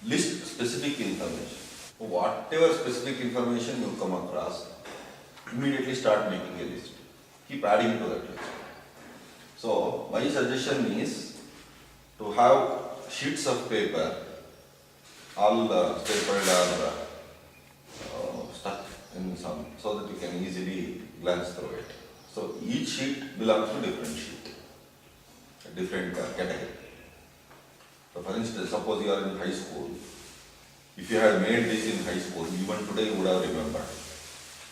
list specific information. Whatever specific information you come across, immediately start making a list. Keep adding to that list. So my suggestion is to have sheets of paper, all stapled or stuck in some, so that you can easily glance through it. So each sheet belongs to different sheet, a different category. So for instance, suppose you are in high school. If you had made this in high school, even today you would have remembered.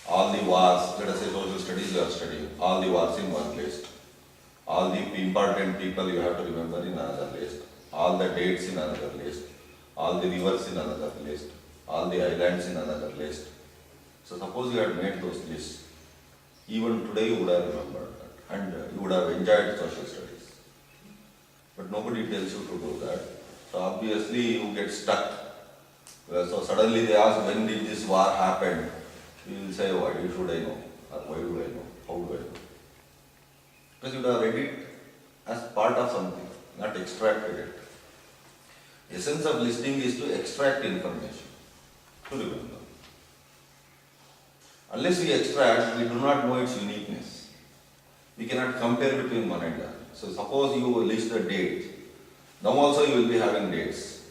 All the wars, let us say social studies you are studying, all the wars in one list. All the important people you have to remember in another list. All the dates in another list. All the rivers in another list. All the islands in another list. So suppose you had made those lists. Even today you would have remembered that and you would have enjoyed social studies. But nobody tells you to do that. So obviously you get stuck. So suddenly they ask, when did this war happen? You will say, why should I know? Or why do I know? How do I know? Because you would have read it as part of something, not extracted it. The essence of listing is to extract information, to remember. Unless we extract, we do not know its uniqueness. We cannot compare between one and another. So suppose you list the date. Now also you will be having dates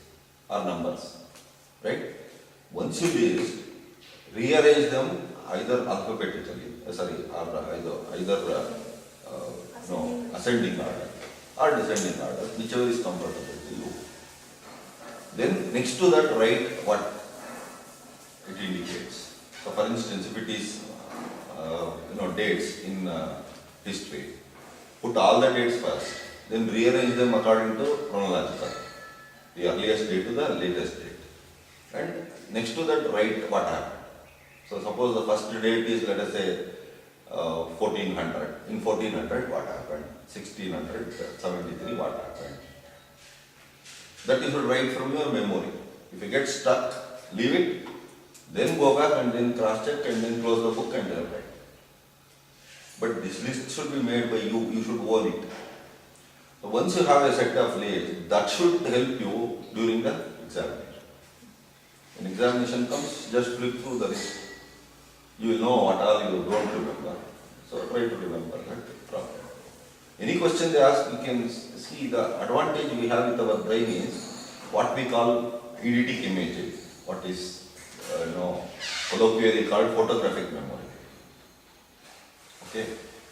or numbers, right? Once you list, rearrange them either alphabetically, or either ascending order or descending order, whichever is comfortable to you. Then next to that write what it indicates. So for instance, if it is dates in history, put all the dates first, then rearrange them according to chronological, the earliest date to the latest date. And next to that write what happened. So suppose the first date is, let us say, 1400. In 1400 what happened? 1673 what happened? That you should write from your memory. If you get stuck, leave it, then go back and then cross check and then close the book and then write. But this list should be made by you, you should own it. So once you have a set of lists, that should help you during the examination. When examination comes, just flip through the list. You will know what all you don't remember. So try to remember that properly. Any question they ask, you can see the advantage we have with our brain is what we call eidetic imaging, what is colloquially called photographic memory. Okay.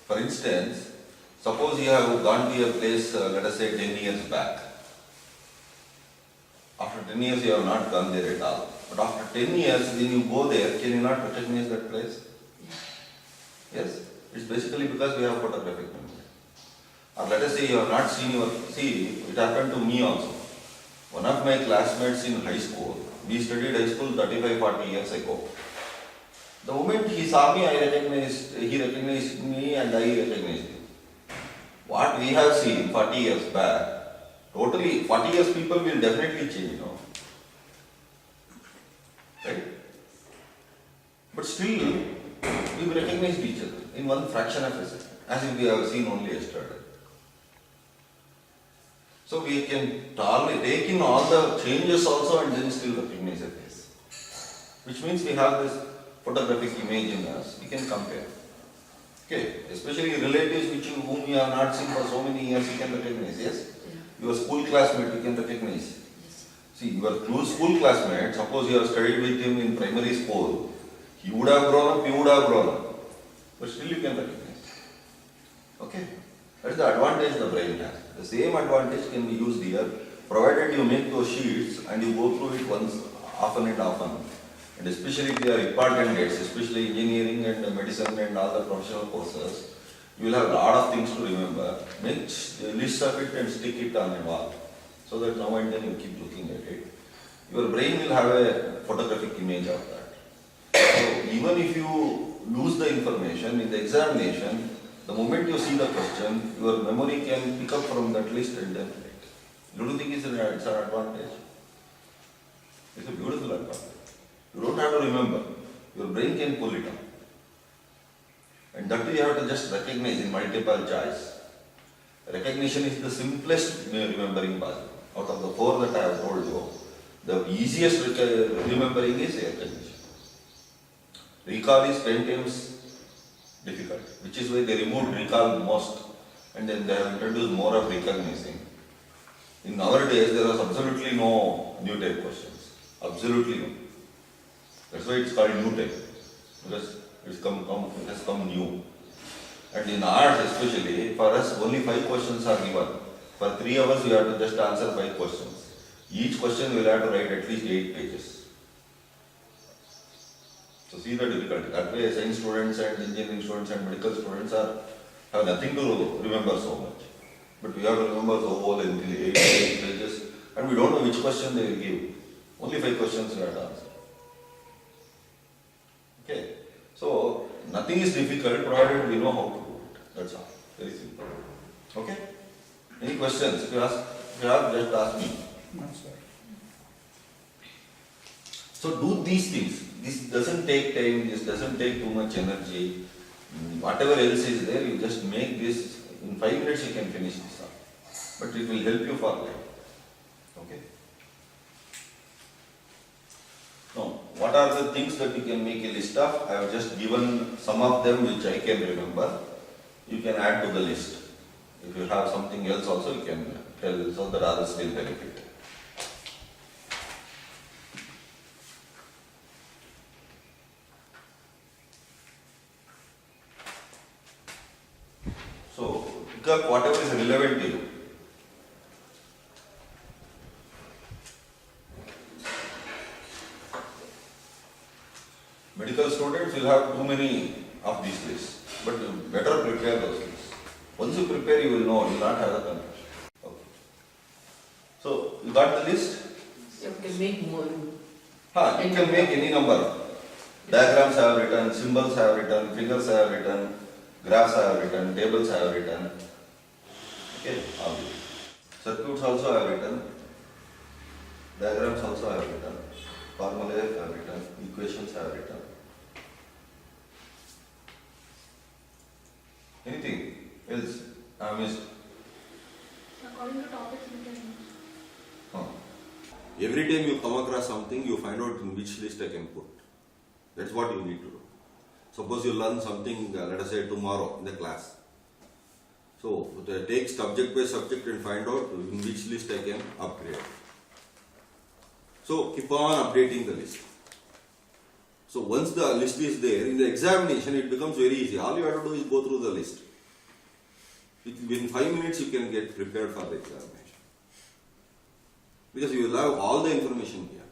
For instance, suppose you have gone to a place, let us say 10 years back. After 10 years you have not gone there at all. But after 10 years, when you go there, can you not recognize that place? Yes? It's basically because we have photographic memory. Or let us say you have not seen it happened to me also. One of my classmates in high school, we studied high school 35-40 years ago. The moment he saw me, he recognized me and I recognized him. What we have seen 40 years back, totally 40 years people will definitely change, right? But still, we recognized each other in one fraction of a second, as if we have seen only yesterday. So we can take in all the changes also and then still recognize a face. Which means we have this photographic image in us, we can compare. Okay, especially relatives whom you have not seen for so many years, you can recognize, yes? Your school classmate, you can recognize. See, your school classmate, suppose you have studied with him in primary school, he would have grown up, you would have grown up. But still you can recognize. Okay? That is the advantage the brain has. The same advantage can be used here, provided you make those sheets and you go through it once, often and often. And especially if they are important dates, especially engineering and medicine and all the professional courses, you will have a lot of things to remember. Make a list of it and stick it on the wall, so that now and then you keep looking at it. Your brain will have a photographic image of that. So even if you lose the information in the examination, the moment you see the question, your memory can pick up from that list and then write. Do you think it's an advantage? It's a beautiful advantage. You don't have to remember. Your brain can pull it up. And that you have to just recognize in multiple choice. Recognition is the simplest remembering possible. Out of the four that I have told you, The easiest remembering is air condition. Recall is 10 times difficult, which is why they removed recall most, and then they have introduced more of recognizing. In nowadays, there is absolutely no new type questions. Absolutely no. That's why it's called new type, because it has come new. And in arts especially, for us only 5 questions are given. For 3 hours you have to just answer 5 questions. Each question will have to write at least 8 pages. So see the difficulty. That way science students and engineering students and medical students have nothing to remember so much. But we have to remember the whole 8 pages, and we don't know which question they will give. Only 5 questions we have to answer. Okay. So nothing is difficult provided we know how to do it. That's all. Very simple. Okay? Any questions? If you have, just ask me. No, sir. So do these things. This doesn't take time, this doesn't take too much energy. Whatever else is there, you just make this. In 5 minutes you can finish this up. But it will help you for life. Okay? Now, what are the things that you can make a list of? I have just given some of them which I can remember. You can add to the list. If you have something else also, you can tell so that others will benefit. So, pick up whatever is relevant to you. Medical students will have too many of these lists, but you better prepare those lists. Once you prepare, you will know, you will not have the confusion. Okay. So, you got the list? You can make more. You can make any number. Diagrams I have written, symbols I have written, figures I have written, graphs I have written, tables I have written. Okay, all these. Circuits also I have written, diagrams also I have written, formulae I have written, equations I have written. Anything else I have missed? According to topics, we can. Every time you come across something, you find out in which list I can put. That's what you need to do. Suppose you learn something, let us say tomorrow in the class. So take subject by subject and find out in which list I can upgrade. So keep on updating the list. So once the list is there, in the examination it becomes very easy. All you have to do is go through the list. Within 5 minutes you can get prepared for the examination. Because you will have all the information here.